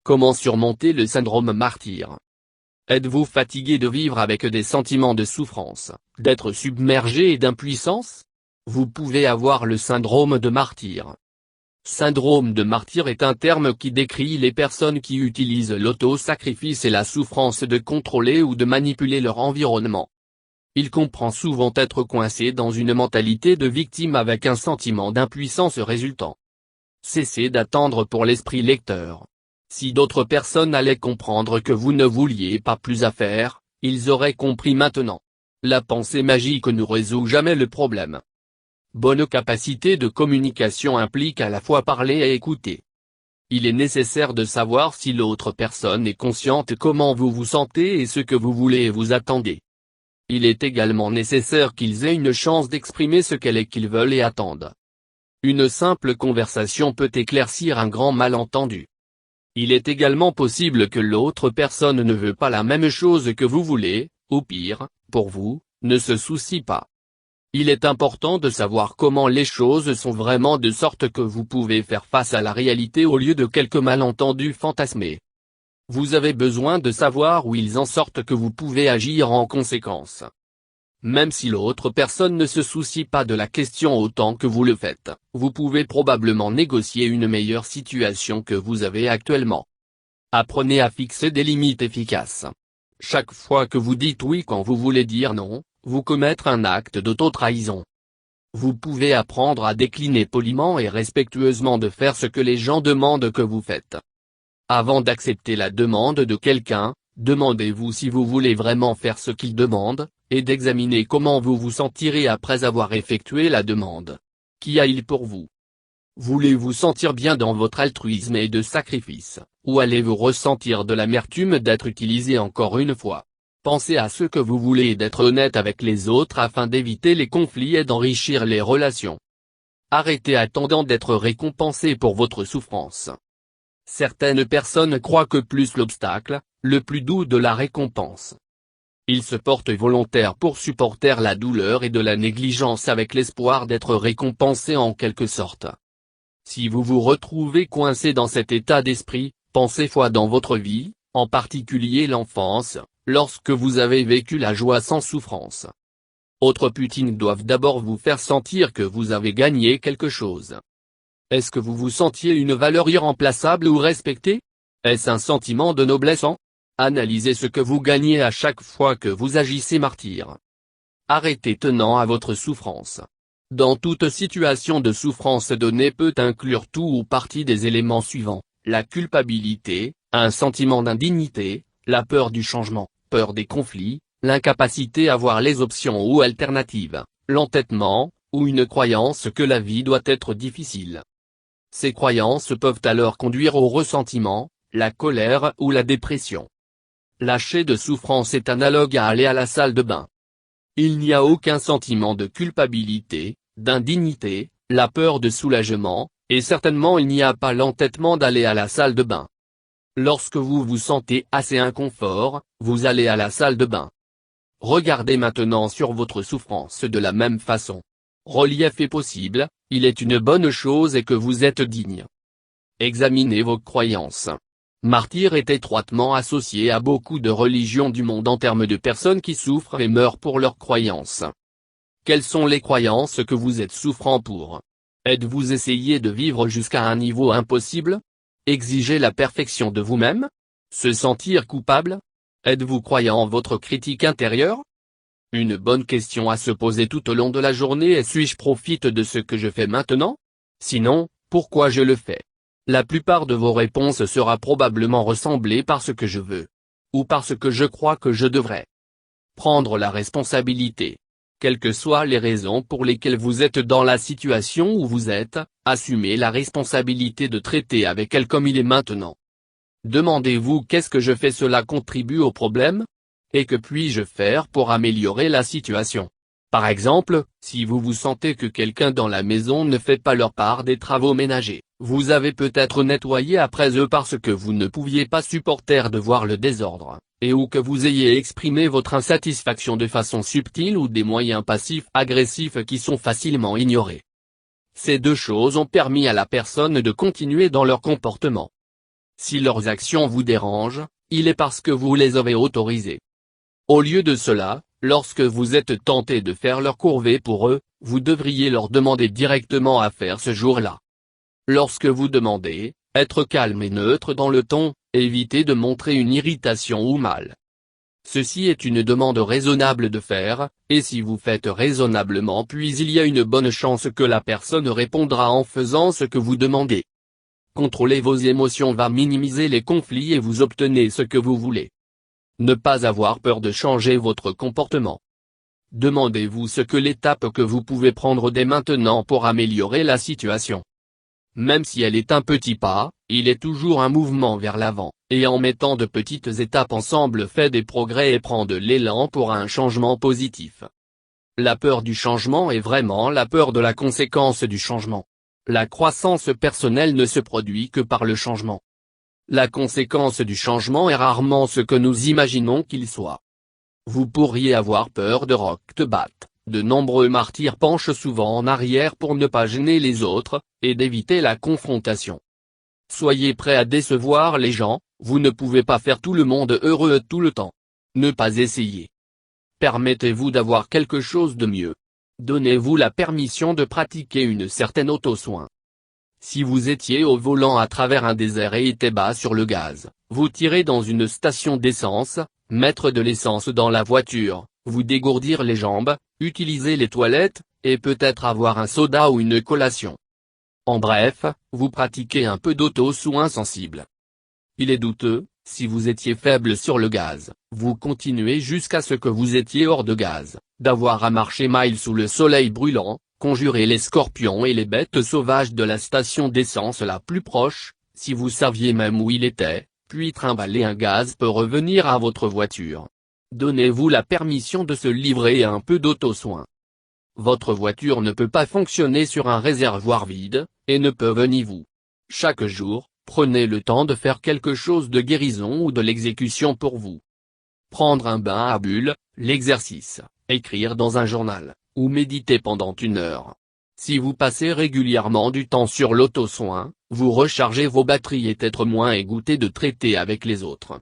Comment surmonter le syndrome martyr? Êtes-vous fatigué de vivre avec des sentiments de souffrance, d'être submergé et d'impuissance? Vous pouvez avoir le syndrome de martyr. Syndrome de martyr est un terme qui décrit les personnes qui utilisent l'auto-sacrifice et la souffrance de contrôler ou de manipuler leur environnement. Il comprend souvent être coincé dans une mentalité de victime avec un sentiment d'impuissance résultant. Cessez d'attendre pour l'esprit lecteur. Si d'autres personnes allaient comprendre que vous ne vouliez pas plus à faire, ils auraient compris maintenant. La pensée magique ne résout jamais le problème. Bonne capacité de communication implique à la fois parler et écouter. Il est nécessaire de savoir si l'autre personne est consciente comment vous vous sentez et ce que vous voulez et vous attendez. Il est également nécessaire qu'ils aient une chance d'exprimer ce qu'elle est qu'ils veulent et attendent. Une simple conversation peut éclaircir un grand malentendu. Il est également possible que l'autre personne ne veut pas la même chose que vous voulez, ou pire, pour vous, ne se soucie pas. Il est important de savoir comment les choses sont vraiment de sorte que vous pouvez faire face à la réalité au lieu de quelques malentendus fantasmés. Vous avez besoin de savoir où ils en sortent que vous pouvez agir en conséquence. Même si l'autre personne ne se soucie pas de la question autant que vous le faites, vous pouvez probablement négocier une meilleure situation que vous avez actuellement. Apprenez à fixer des limites efficaces. Chaque fois que vous dites oui quand vous voulez dire non, vous commettez un acte d'auto-trahison. Vous pouvez apprendre à décliner poliment et respectueusement de faire ce que les gens demandent que vous faites. Avant d'accepter la demande de quelqu'un, demandez-vous si vous voulez vraiment faire ce qu'il demande, et d'examiner comment vous vous sentirez après avoir effectué la demande. Qu'y a-t-il pour vous? Voulez-vous sentir bien dans votre altruisme et de sacrifice, ou allez-vous ressentir de l'amertume d'être utilisé encore une fois? Pensez à ce que vous voulez et d'être honnête avec les autres afin d'éviter les conflits et d'enrichir les relations. Arrêtez attendant d'être récompensé pour votre souffrance. Certaines personnes croient que plus l'obstacle, le plus doux de la récompense. Ils se portent volontaires pour supporter la douleur et de la négligence avec l'espoir d'être récompensés en quelque sorte. Si vous vous retrouvez coincé dans cet état d'esprit, pensez fois dans votre vie, en particulier l'enfance, lorsque vous avez vécu la joie sans souffrance. Autres putines doivent d'abord vous faire sentir que vous avez gagné quelque chose. Est-ce que vous vous sentiez une valeur irremplaçable ou respectée? Est-ce un sentiment de noblesse? Analysez ce que vous gagnez à chaque fois que vous agissez martyr. Arrêtez tenant à votre souffrance. Dans toute situation de souffrance donnée peut inclure tout ou partie des éléments suivants: la culpabilité, un sentiment d'indignité, la peur du changement, peur des conflits, l'incapacité à voir les options ou alternatives, l'entêtement, ou une croyance que la vie doit être difficile. Ces croyances peuvent alors conduire au ressentiment, la colère ou la dépression. Lâcher de souffrance est analogue à aller à la salle de bain. Il n'y a aucun sentiment de culpabilité, d'indignité, la peur de soulagement, et certainement il n'y a pas l'entêtement d'aller à la salle de bain. Lorsque vous vous sentez assez inconfort, vous allez à la salle de bain. Regardez maintenant sur votre souffrance de la même façon. Relief est possible, il est une bonne chose et que vous êtes digne. Examinez vos croyances. Martyr est étroitement associé à beaucoup de religions du monde en termes de personnes qui souffrent et meurent pour leurs croyances. Quelles sont les croyances que vous êtes souffrant pour? Êtes-vous essayé de vivre jusqu'à un niveau impossible? Exiger la perfection de vous-même? Se sentir coupable? Êtes-vous croyant en votre critique intérieure? Une bonne question à se poser tout au long de la journée est: suis-je profite de ce que je fais maintenant? Sinon, pourquoi je le fais? La plupart de vos réponses sera probablement ressemblée parce que je veux. Ou parce que je crois que je devrais. Prendre la responsabilité. Quelles que soient les raisons pour lesquelles vous êtes dans la situation où vous êtes, assumez la responsabilité de traiter avec elle comme il est maintenant. Demandez-vous: qu'est-ce que je fais? Cela contribue au problème? Et que puis-je faire pour améliorer la situation? Par exemple, si vous vous sentez que quelqu'un dans la maison ne fait pas leur part des travaux ménagers, vous avez peut-être nettoyé après eux parce que vous ne pouviez pas supporter de voir le désordre, et ou que vous ayez exprimé votre insatisfaction de façon subtile ou des moyens passifs-agressifs qui sont facilement ignorés. Ces deux choses ont permis à la personne de continuer dans leur comportement. Si leurs actions vous dérangent, il est parce que vous les avez autorisées. Au lieu de cela, lorsque vous êtes tenté de faire leur corvée pour eux, vous devriez leur demander directement à faire ce jour-là. Lorsque vous demandez, être calme et neutre dans le ton, évitez de montrer une irritation ou mal. Ceci est une demande raisonnable de faire, et si vous faites raisonnablement puis il y a une bonne chance que la personne répondra en faisant ce que vous demandez. Contrôler vos émotions va minimiser les conflits et vous obtenez ce que vous voulez. Ne pas avoir peur de changer votre comportement. Demandez-vous ce que l'étape que vous pouvez prendre dès maintenant pour améliorer la situation. Même si elle est un petit pas, il est toujours un mouvement vers l'avant, et en mettant de petites étapes ensemble fait des progrès et prend de l'élan pour un changement positif. La peur du changement est vraiment la peur de la conséquence du changement. La croissance personnelle ne se produit que par le changement. La conséquence du changement est rarement ce que nous imaginons qu'il soit. Vous pourriez avoir peur de rock te battre. De nombreux martyrs penchent souvent en arrière pour ne pas gêner les autres, et d'éviter la confrontation. Soyez prêt à décevoir les gens, vous ne pouvez pas faire tout le monde heureux tout le temps. Ne pas essayer. Permettez-vous d'avoir quelque chose de mieux. Donnez-vous la permission de pratiquer une certaine auto-soin. Si vous étiez au volant à travers un désert et étiez bas sur le gaz, vous tirez dans une station d'essence, mettre de l'essence dans la voiture, vous dégourdir les jambes, utiliser les toilettes, et peut-être avoir un soda ou une collation. En bref, vous pratiquez un peu d'auto-soin sensible. Il est douteux, si vous étiez faible sur le gaz, vous continuez jusqu'à ce que vous étiez hors de gaz, d'avoir à marcher miles sous le soleil brûlant, conjurer les scorpions et les bêtes sauvages de la station d'essence la plus proche, si vous saviez même où il était, puis trimballer un gaz peut revenir à votre voiture. Donnez-vous la permission de se livrer à un peu d'auto-soin. Votre voiture ne peut pas fonctionner sur un réservoir vide, et ne peut venir vous. Chaque jour, prenez le temps de faire quelque chose de guérison ou de l'exécution pour vous. Prendre un bain à bulles, l'exercice, écrire dans un journal, ou méditer pendant 1 heure. Si vous passez régulièrement du temps sur l'auto-soin, vous rechargez vos batteries et être moins égoutté de traiter avec les autres.